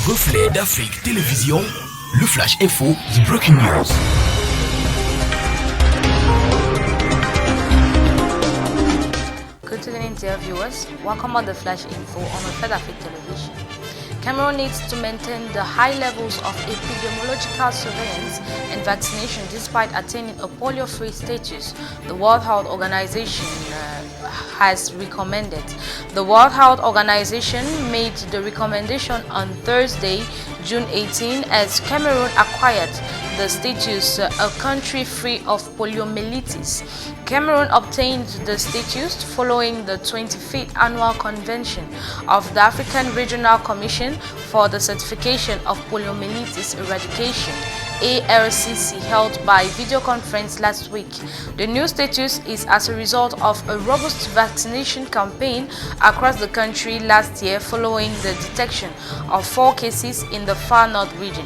Reflets d'Afrique Télévision, le Flash Info, The Breaking News. Good evening, dear viewers. Welcome on the Flash Info on the Faites, Afrique television. Cameroon needs to maintain the high levels of epidemiological surveillance and vaccination despite attaining a polio-free status, the World Health Organization has recommended. The World Health Organization made the recommendation on Thursday, June 18, as Cameroon acquired the status a country free of poliomyelitis. Cameroon obtained the status following the 25th Annual Convention of the African Regional Commission for the Certification of Poliomyelitis Eradication (ARCC) held by video conference last week. The new status is as a result of a robust vaccination campaign across the country last year following the detection of 4 cases in the far north region.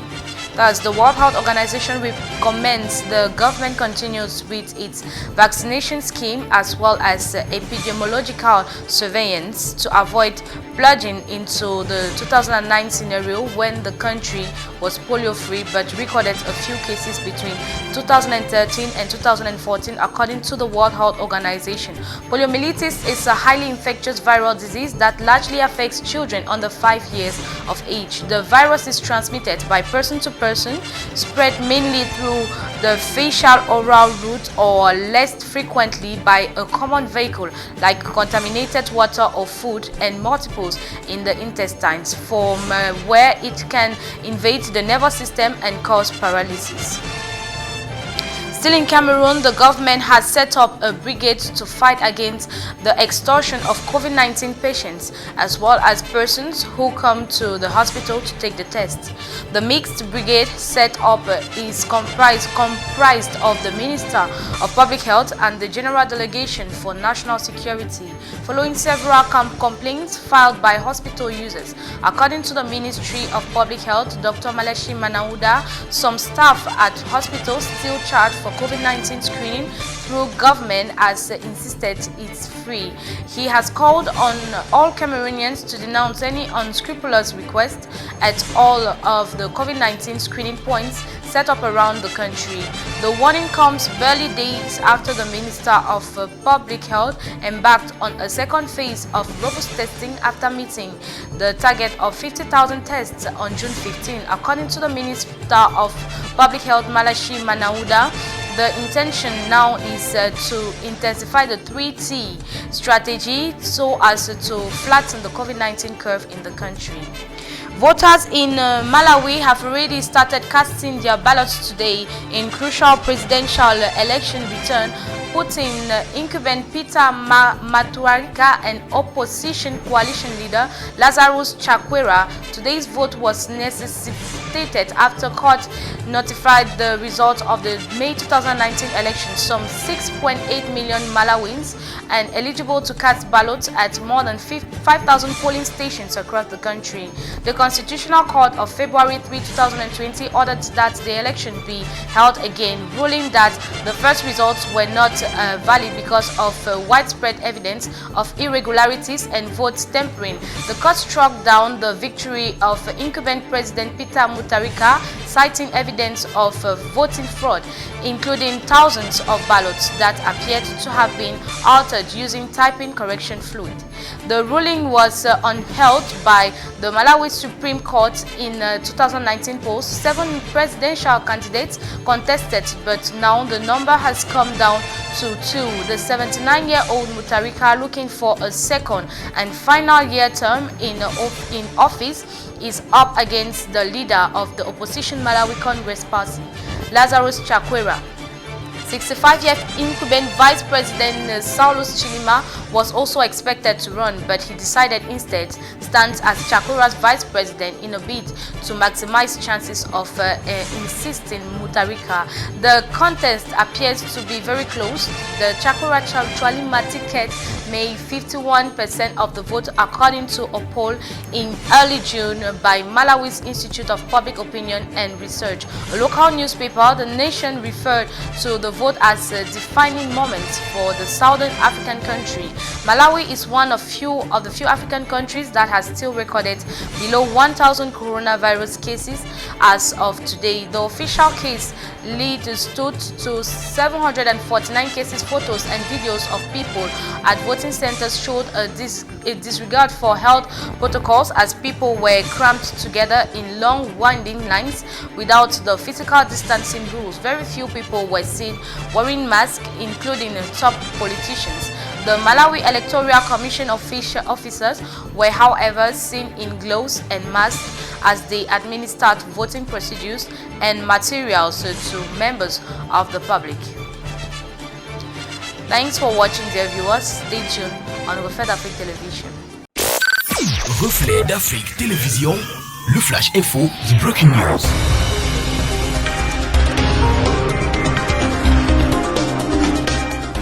Thus, the World Health Organization recommends the government continues with its vaccination scheme as well as epidemiological surveillance to avoid plunging into the 2009 scenario when the country was polio-free but recorded a few cases between 2013 and 2014 according to the World Health Organization. Poliomyelitis is a highly infectious viral disease that largely affects children under 5 years of age. The virus is transmitted by person to person, spread mainly through the facial oral route or less frequently by a common vehicle like contaminated water or food, and multiples in the intestines, from where it can invade the nervous system and cause paralysis. Still in Cameroon, the government has set up a brigade to fight against the extortion of COVID-19 patients as well as persons who come to the hospital to take the test. The mixed brigade set up is comprised of the Minister of Public Health and the General Delegation for National Security, following several complaints filed by hospital users. According to the Ministry of Public Health, Dr. Malachi Manauda, some staff at hospitals still charge for COVID-19 screening through government as insisted it's free. He has called on all Cameroonians to denounce any unscrupulous request at all of the COVID-19 screening points set up around the country. The warning comes barely days after the Minister of Public Health embarked on a second phase of robust testing after meeting the target of 50,000 tests on June 15. According to the Minister of Public Health, Malachi Manauda, the intention now is to intensify the 3T strategy so as to flatten the COVID-19 curve in the country. Voters in Malawi have already started casting their ballots today in crucial presidential election return, putting incumbent Peter Mutharika and opposition coalition leader Lazarus Chakwera. Today's vote was necessitated after court notified the result of the May 2019 election. Some 6.8 million Malawians are eligible to cast ballots at more than 5,000 polling stations across the country. The Constitutional Court of February 3, 2020 ordered that the election be held again, ruling that the first results were not valid because of widespread evidence of irregularities and vote tampering. The court struck down the victory of incumbent President Peter Mutharika, citing evidence of voting fraud, including thousands of ballots that appeared to have been altered using typing correction fluid. The ruling was upheld by the Malawi Supreme Court in 2019 polls. 7 presidential candidates contested, but now the number has come down to 2. The 79-year-old Mutharika, looking for a second and final year term in office, is up against the leader of the opposition Malawi Congress Party, Lazarus Chakwera. 65-year incumbent Vice President Saulus Chilima was also expected to run, but he decided instead stands as Chakwera's vice president in a bid to maximize chances of insisting Mutharika. The contest appears to be very close. The Chakwera Chilima ticket made 51% of the vote according to a poll in early June by Malawi's Institute of Public Opinion and Research. A local newspaper, The Nation, referred to the vote as a defining moment for the southern African country. Malawi is one of the few African countries that has still recorded below 1,000 coronavirus cases as of today. The official case lead stood to 749 cases. Photos and videos of people at voting centers showed a disregard for health protocols as people were cramped together in long winding lines without the physical distancing rules. Very few people were seen wearing masks, including top politicians. The Malawi Electoral Commission officers were, however, seen in gloves and masks as they administered voting procedures and materials to members of the public. Thanks for watching, dear viewers. Stay tuned on Reflets d'Afrique Télévision. Reflets d'Afrique Télévision, le Flash Info, the Breaking News.